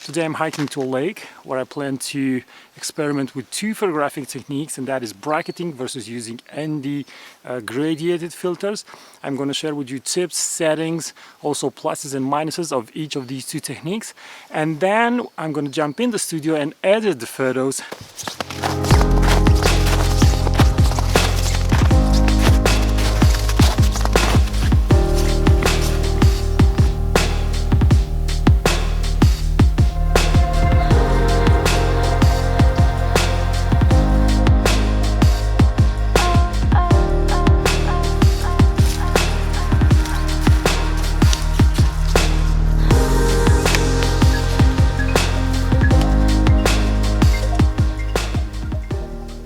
Today I'm hiking to a lake where I plan to experiment with two photographic techniques, and that is bracketing versus using ND gradiated filters. I'm going to share with you tips, settings, also pluses and minuses of each of these two techniques, and then I'm going to jump in the studio and edit the photos.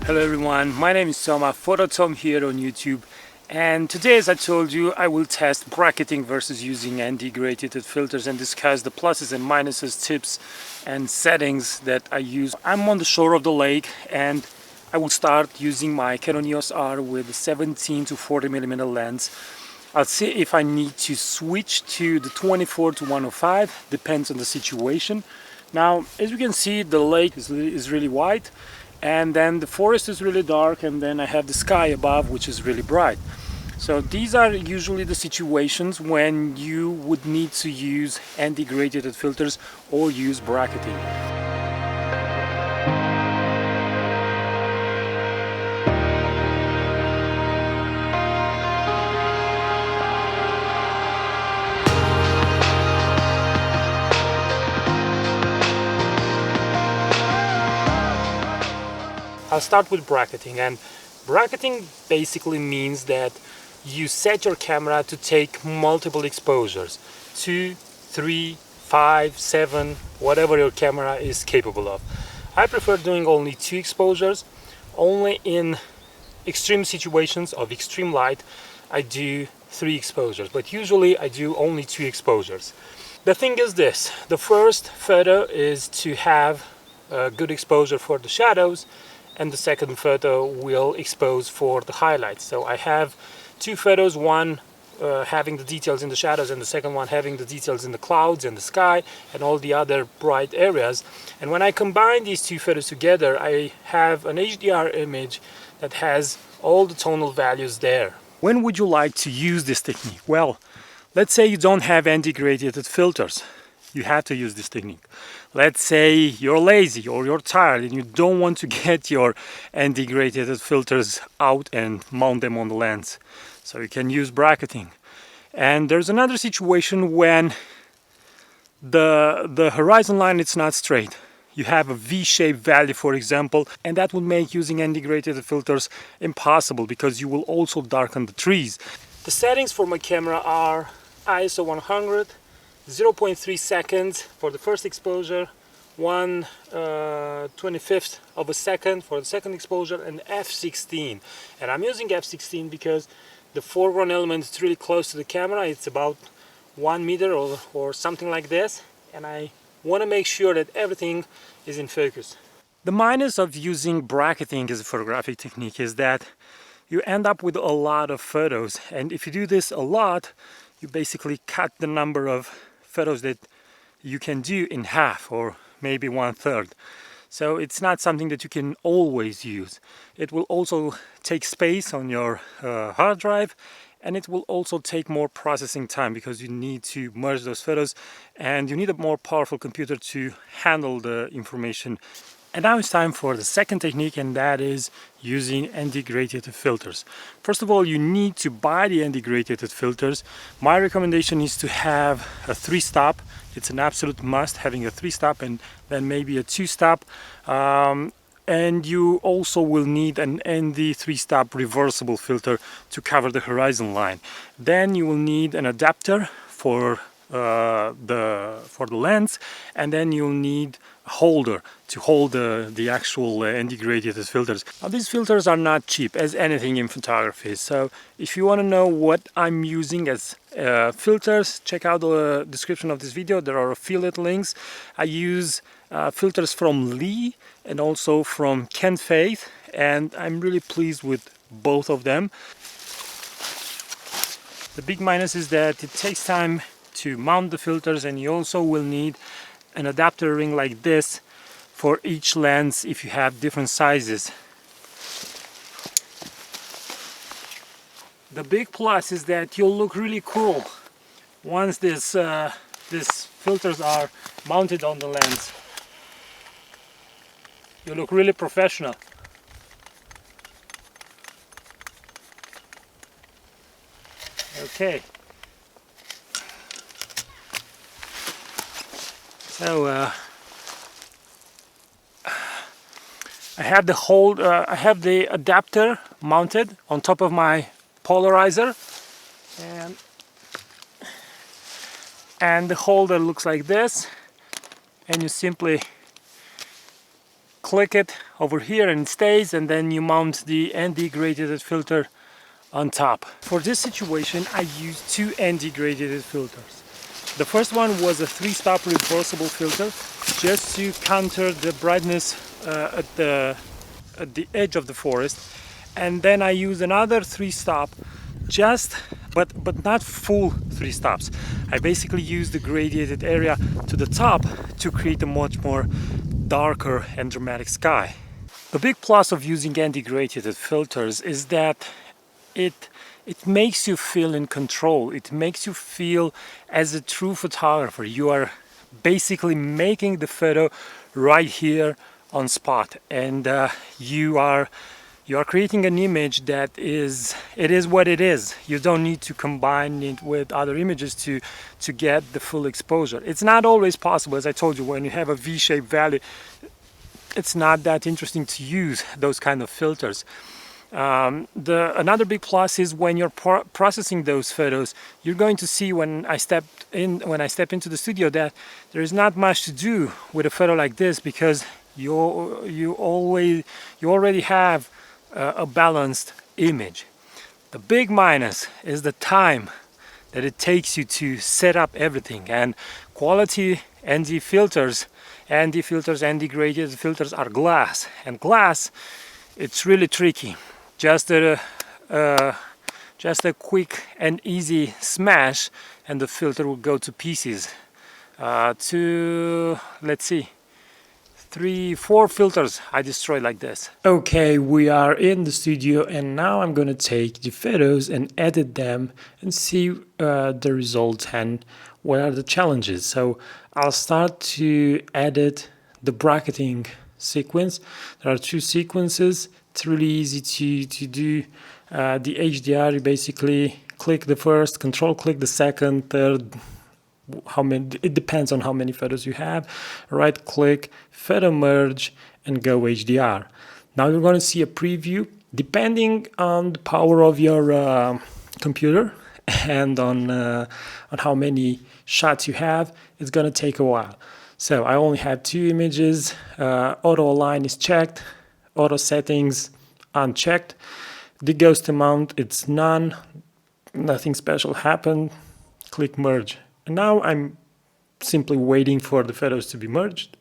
Hello everyone, my name is Soma, Photo Tom here on YouTube, and today, as I told you, I will test bracketing versus using ND gradiated filters and discuss the pluses and minuses, tips and settings that I use. I'm on the shore of the lake and I will start using my Canon EOS R with a 17 to 40mm lens. I'll see if I need to switch to the 24 to 105, depends on the situation. Now, as you can see, the lake is really white, and then the forest is really dark, and then I have the sky above, which is really bright. So these are usually the situations when you would need to use ND gradiated filters or use bracketing. I'll start with bracketing, and bracketing basically means that you set your camera to take multiple exposures, 2, 3, 5, 7, whatever your camera is capable of. I prefer doing only 2 exposures. Only in extreme situations of extreme light I do 3 exposures, but usually I do only 2 exposures. The thing is this: the first photo is to have a good exposure for the shadows, and the second photo will expose for the highlights. So I have 2 photos, one having the details in the shadows and the second one having the details in the clouds and the sky and all the other bright areas. And when I combine these 2 photos together, I have an HDR image that has all the tonal values there. When would you like to use this technique? Well, let's say you don't have ND gradiated filters. You have to use this technique. Let's say you're lazy or you're tired and you don't want to get your ND gradiated filters out and mount them on the lens. So you can use bracketing. And there's another situation when the horizon line is not straight. You have a V-shaped value, for example, and that would make using ND gradiated filters impossible because you will also darken the trees. The settings for my camera are ISO 100, 0.3 seconds for the first exposure, 1/25th of a second for the second exposure, and f16. And I'm using f16 because the foreground element is really close to the camera. It's about 1 meter or something like this, and I want to make sure that everything is in focus. The minus of using bracketing as a photographic technique is that you end up with a lot of photos, and if you do this a lot, you basically cut the number of photos that you can do in half or maybe 1/3. So it's not something that you can always use. It will also take space on your hard drive, and it will also take more processing time because you need to merge those photos and you need a more powerful computer to handle the information. And now it's time for the second technique, and that is using ND gradiated filters. First of all, you need to buy the ND gradiated filters. My recommendation is to have a 3-stop. It's an absolute must, having a 3-stop and then maybe a 2-stop. And you also will need an ND 3-stop reversible filter to cover the horizon line. Then you will need an adapter for the lens, and then you'll need a holder to hold the actual ND gradiated filters. Now, these filters are not cheap, as anything in photography, so if you want to know what I'm using as filters, check out the description of this video. There are affiliate links. I use filters from Lee and also from Ken Faith, and I'm really pleased with both of them. The big minus is that it takes time to mount the filters, and you also will need an adapter ring like this for each lens if you have different sizes. The big plus is that you'll look really cool once these filters are mounted on the lens. You look really professional. Okay. So I have the adapter mounted on top of my polarizer, and the holder looks like this, and you simply click it over here and it stays, and then you mount the ND gradient filter on top. For this situation I used two ND gradient filters. The first one was a 3-stop reversible filter just to counter the brightness at the edge of the forest, and then I used another 3-stop, but not full 3 stops. I basically used the gradiated area to the top to create a much more darker and dramatic sky. The big plus of using ND gradient filters is that it makes you feel in control. It makes you feel as a true photographer. You are basically making the photo right here on spot, and you are creating an image that is what it is. You don't need to combine it with other images to get the full exposure. It's not always possible, as I told you. When you have a V-shaped valley, it's not that interesting to use those kind of filters. Another big plus is when you're processing those photos, you're going to see when I step into the studio that there is not much to do with a photo like this, because you already have a balanced image. The big minus is the time that it takes you to set up everything, and quality ND filters, ND gradient filters are glass, and glass, it's really tricky. Just a quick and easy smash and the filter will go to pieces. Let's see, 3-4 filters I destroyed like this. Okay, we are in the studio, and now I'm gonna take the photos and edit them and see the results and what are the challenges. So I'll start to edit the bracketing sequence. There are 2 sequences. It's really easy to do the HDR. You basically click the first, control click the second, third, it depends on how many photos you have. Right click, photo merge, and go HDR. Now you're going to see a preview. Depending on the power of your computer and on how many shots you have, it's going to take a while. So I only have 2 images. Auto align is checked. Auto settings unchecked. The ghost amount, it's none. Nothing special happened. Click merge. And now I'm simply waiting for the photos to be merged.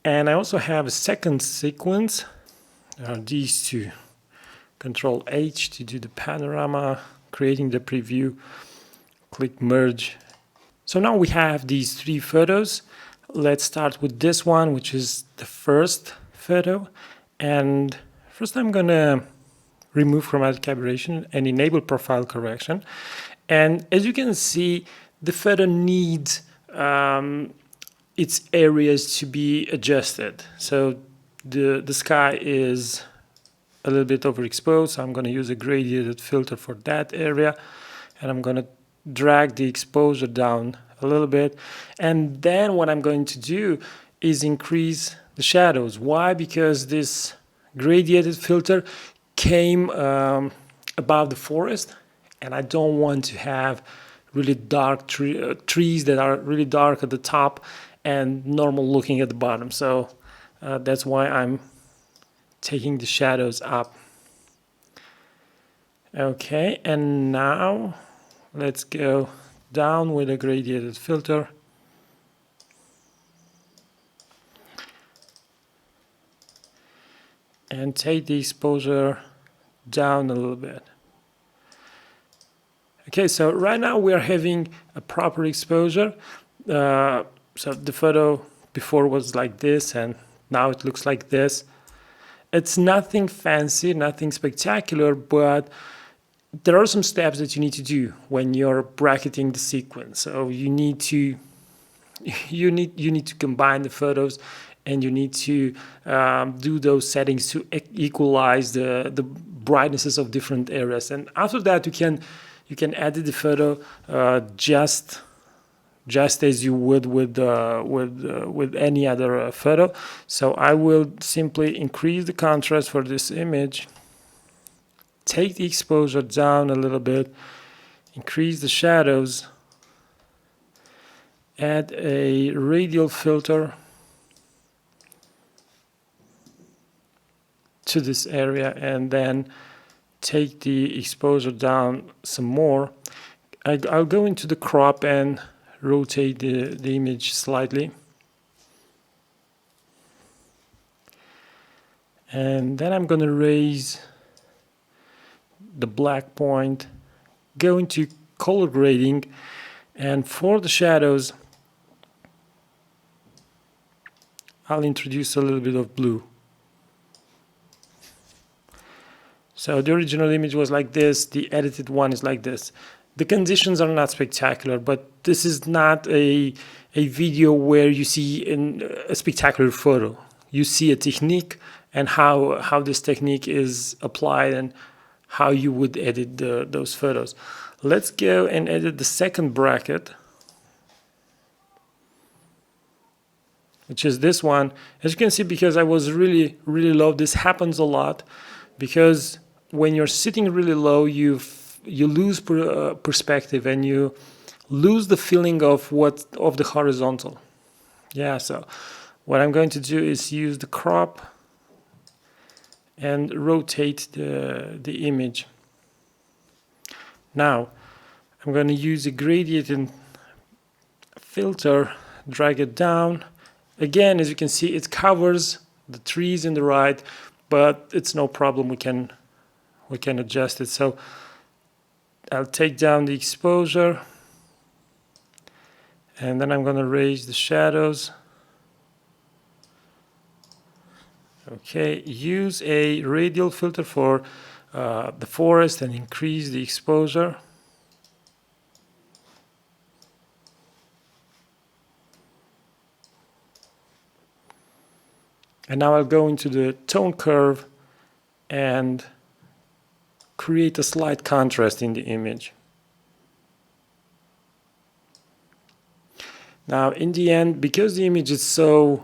And I also have a second sequence. There are these 2. Control H to do the panorama, creating the preview. Click merge. So now we have these 3 photos. Let's start with this one, which is the first photo. And first I'm gonna remove chromatic aberration and enable profile correction. And as you can see, the photo needs its areas to be adjusted. So the sky is a little bit overexposed, so I'm going to use a gradient filter for that area, and I'm going to drag the exposure down a little bit. And then what I'm going to do is increase the shadows. Why? Because this gradient filter came above the forest, and I don't want to have really dark trees that are really dark at the top and normal looking at the bottom. So that's why I'm taking the shadows up. Okay, and now let's go down with a gradient filter. And take the exposure down a little bit. Okay, so right now we are having a proper exposure. So the photo before was like this, and now it looks like this. It's nothing fancy, nothing spectacular, but there are some steps that you need to do when you're bracketing the sequence. So you need to combine the photos, and you need to do those settings to equalize the brightnesses of different areas. And after that, you can edit the photo just as you would with any other photo. So I will simply increase the contrast for this image, take the exposure down a little bit, increase the shadows, add a radial filter to this area, and then take the exposure down some more. I'll go into the crop and rotate the image slightly. And then I'm going to raise the black point, go into color grading, and for the shadows, I'll introduce a little bit of blue. So the original image was like this, the edited one is like this. The conditions are not spectacular, but this is not a video where you see a spectacular photo. You see a technique and how this technique is applied and how you would edit those photos. Let's go and edit the second bracket, which is this one. As you can see, because I was really low, this happens a lot, because when you're sitting really low, you lose perspective, and you lose the feeling of the horizontal. Yeah, so what I'm going to do is use the crop and rotate the image. Now I'm going to use a gradient filter, drag it down. Again, as you can see, it covers the trees in the right, but it's no problem. We can adjust it. So I'll take down the exposure, and then I'm going to raise the shadows. Okay, use a radial filter for the forest and increase the exposure. And now I'll go into the tone curve and create a slight contrast in the image. Now in the end, because the image is so,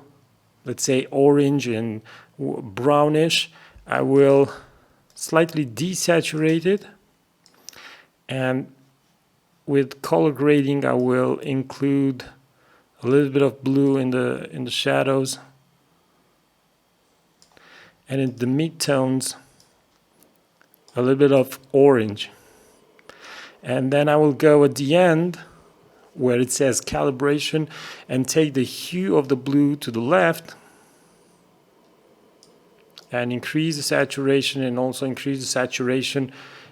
let's say, orange and brownish, I will slightly desaturate it, and with color grading I will include a little bit of blue in the shadows, and in the midtones a little bit of orange. And then I will go at the end where it says calibration and take the hue of the blue to the left and increase the saturation, and also increase the saturation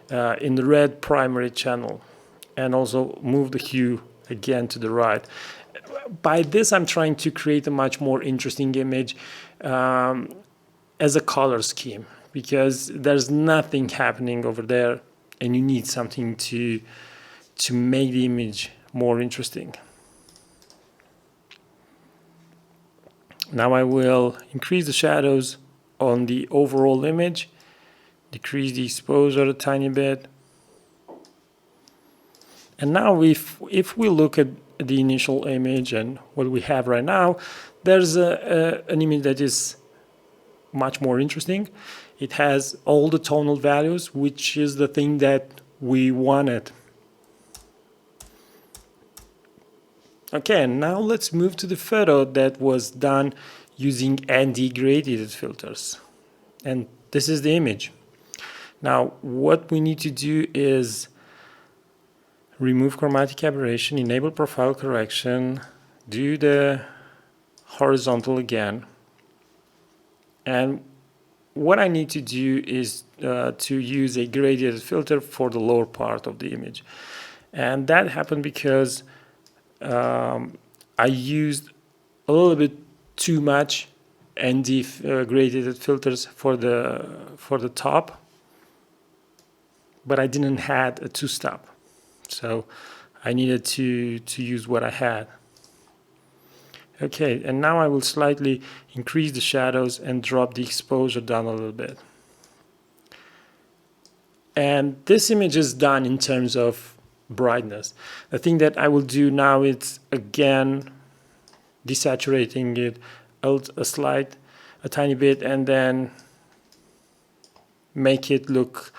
in the red primary channel, and also move the hue again to the right. By this I'm trying to create a much more interesting image as a color scheme, because there's nothing happening over there and you need something to make the image more interesting. Now I will increase the shadows on the overall image, decrease the exposure a tiny bit. And now if we look at the initial image and what we have right now, there's an image that is much more interesting. It has all the tonal values, which is the thing that we wanted. Okay, now let's move to the photo that was done using ND gradient filters. And this is the image. Now, what we need to do is remove chromatic aberration, enable profile correction, do the horizontal again. And what I need to do is to use a gradient filter for the lower part of the image. And that happened because I used a little bit too much ND graded filters for the top, but I didn't have a two-stop, so I needed to use what I had. Okay, and now I will slightly increase the shadows and drop the exposure down a little bit. And this image is done in terms of brightness. The thing that I will do now is, again, desaturating it a tiny bit, and then make it look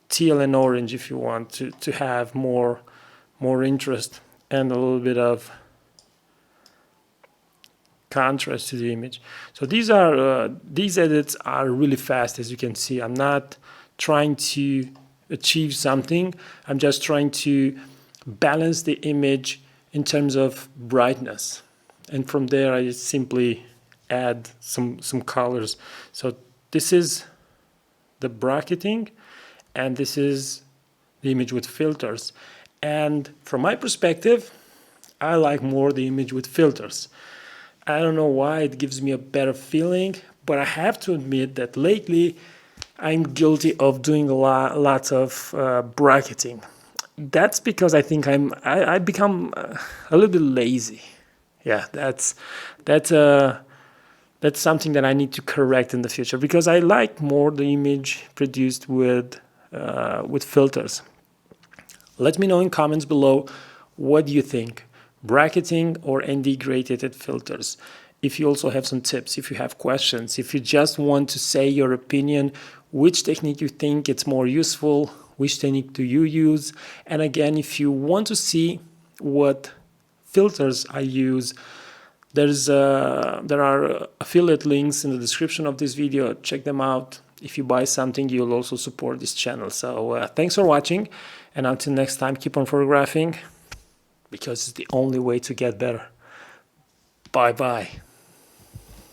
teal and orange if you want to have more interest and a little bit of contrast to the image. So these edits are really fast, as you can see. I'm not trying to achieve something. I'm just trying to balance the image in terms of brightness, and from there I simply add some colors. So this is the bracketing, and this is the image with filters. And from my perspective, I like more the image with filters. I don't know why, it gives me a better feeling, but I have to admit that lately I'm guilty of doing lots of bracketing. That's because I think I become a little bit lazy. Yeah, that's something that I need to correct in the future, because I like more the image produced with filters. Let me know in comments below, what do you think? Bracketing or ND graded filters? If you also have some tips, if you have questions, if you just want to say your opinion, which technique you think it's more useful, which technique do you use? And again, if you want to see what filters I use, there are affiliate links in the description of this video. Check them out. If you buy something, you'll also support this channel. So thanks for watching, and until next time, keep on photographing, because it's the only way to get better. Bye bye.